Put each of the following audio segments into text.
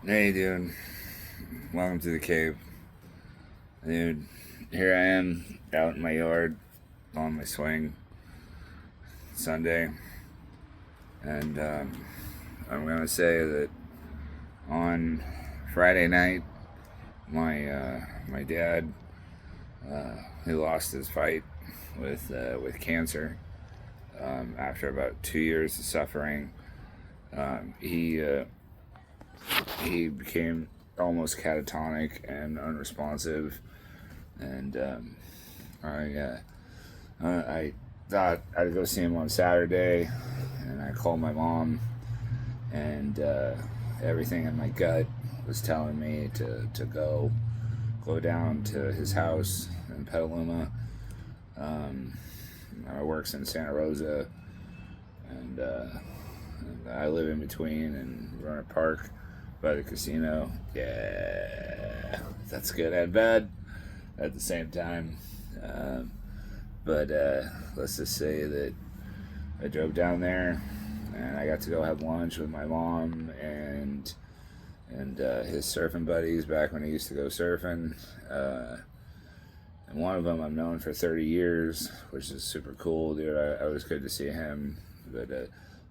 Hey, dude. Welcome to the cave. Dude, here I am out in my yard on my swing Sunday. And I'm going to say that on Friday night, my dad, he lost his fight with cancer after about 2 years of suffering. Um, he, uh, he became almost catatonic and unresponsive. And I thought I'd go see him on Saturday, and I called my mom, and everything in my gut was telling me to go down to his house in Petaluma. Um, I works in Santa Rosa, and I live in between and run a park by the casino. Yeah, that's good and bad at the same time. Um, but let's just say that I drove down there and I got to go have lunch with my mom and his surfing buddies back when he used to go surfing. And one of them I've known for 30 years, which is super cool, dude. I was good to see him. But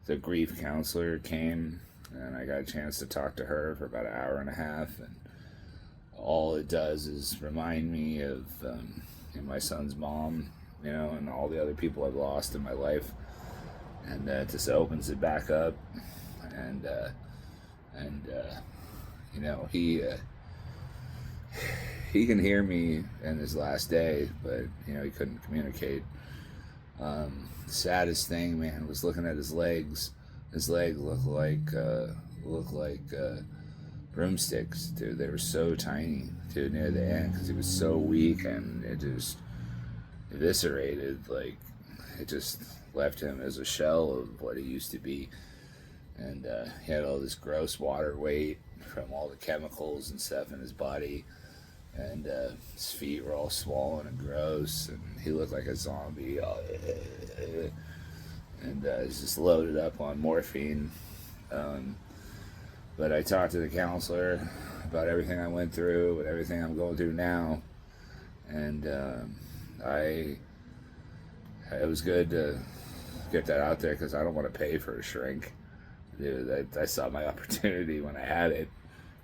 the grief counselor came and I got a chance to talk to her for about an hour and a half. And all it does is remind me of my son's mom, and all the other people I've lost in my life, and just opens it back up, and he can hear me in his last day, but he couldn't communicate. The saddest thing, man, was looking at his legs. His legs looked like broomsticks, dude. They were so tiny, dude, near the end because he was so weak and it just eviscerated. Like, it just left him as a shell of what he used to be. And he had all this gross water weight from all the chemicals and stuff in his body. And his feet were all swollen and gross. And he looked like a zombie. And he's just loaded up on morphine. Um, but I talked to the counselor about everything I went through and everything I'm going through now. And I it was good to get that out there because I don't want to pay for a shrink. Dude, I saw my opportunity when I had it.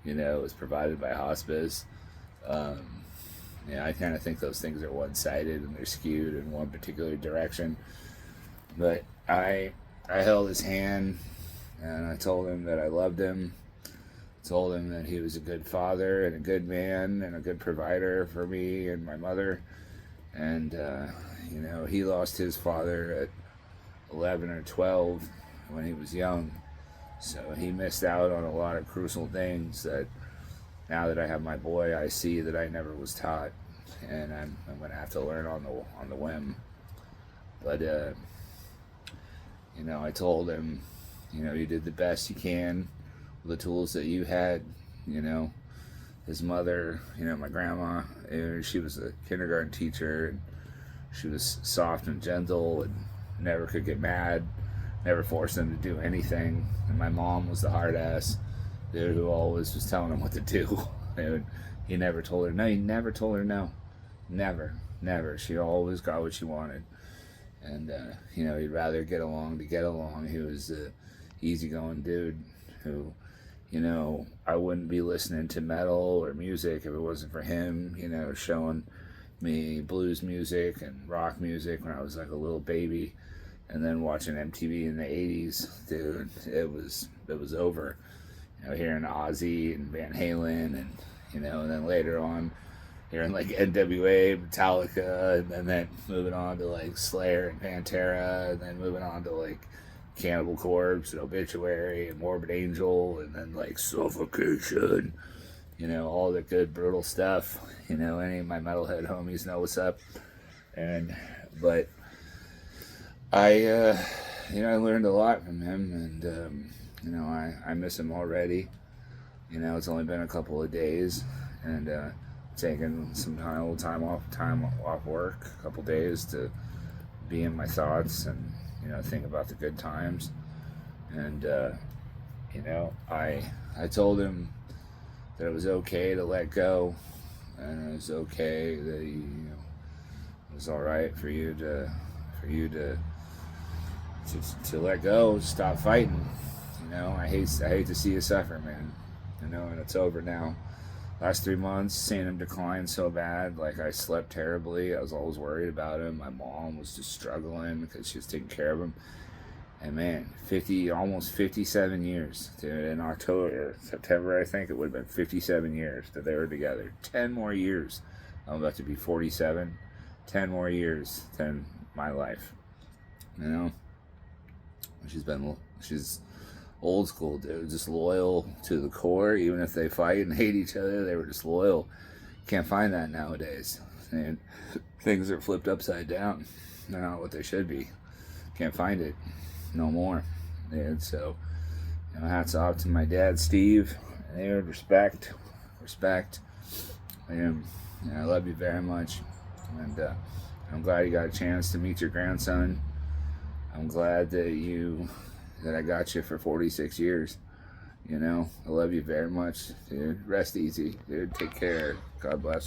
It was provided by hospice. Um, I kind of think those things are one-sided and they're skewed in one particular direction. But I held his hand and I told him that I loved him. Told him that he was a good father and a good man and a good provider for me and my mother. And he lost his father at 11 or 12 when he was young. So he missed out on a lot of crucial things that now that I have my boy, I see that I never was taught, and I'm gonna have to learn on the whim. But I told him, you did the best you can with the tools that you had. You know, his mother, my grandma, she was a kindergarten teacher, and she was soft and gentle, and never could get mad, never forced him to do anything. And my mom was the hard ass dude who always was telling him what to do. And he never told her no. He never told her no. Never. She always got what she wanted. And he'd rather get along to get along. He was a easygoing dude who, I wouldn't be listening to metal or music if it wasn't for him. Showing me blues music and rock music when I was like a little baby, and then watching MTV in the '80s, dude, it was over. Hearing Ozzy and Van Halen, and then later on hearing like NWA, Metallica, and then moving on to like Slayer and Pantera, and then moving on to like Cannibal Corpse and Obituary and Morbid Angel, and then like Suffocation, all the good brutal stuff. Any of my metalhead homies know what's up. But I learned a lot from him, and I miss him already. It's only been a couple of days, and taking some time off work, a couple days to be in my thoughts and think about the good times. And I told him that it was okay to let go, and it was okay that it was all right for you to let go, stop fighting. I hate to see you suffer, man. And it's over now. Last 3 months, seeing him decline so bad, like I slept terribly. I was always worried about him. My mom was just struggling because she was taking care of him. And man, almost 57 years. Dude, in September, I think it would have been 57 years that they were together. 10 more years. I'm about to be 47. 10 more years than my life. She's old school, dude. Just loyal to the core. Even if they fight and hate each other, they were just loyal. Can't find that nowadays. And things are flipped upside down. They're not what they should be. Can't find it no more. And so, hats off to my dad, Steve. And respect. And I love you very much. And I'm glad you got a chance to meet your grandson. I'm glad that I got you for 46 years. I love you very much, dude. Rest easy, dude. Take care. God bless.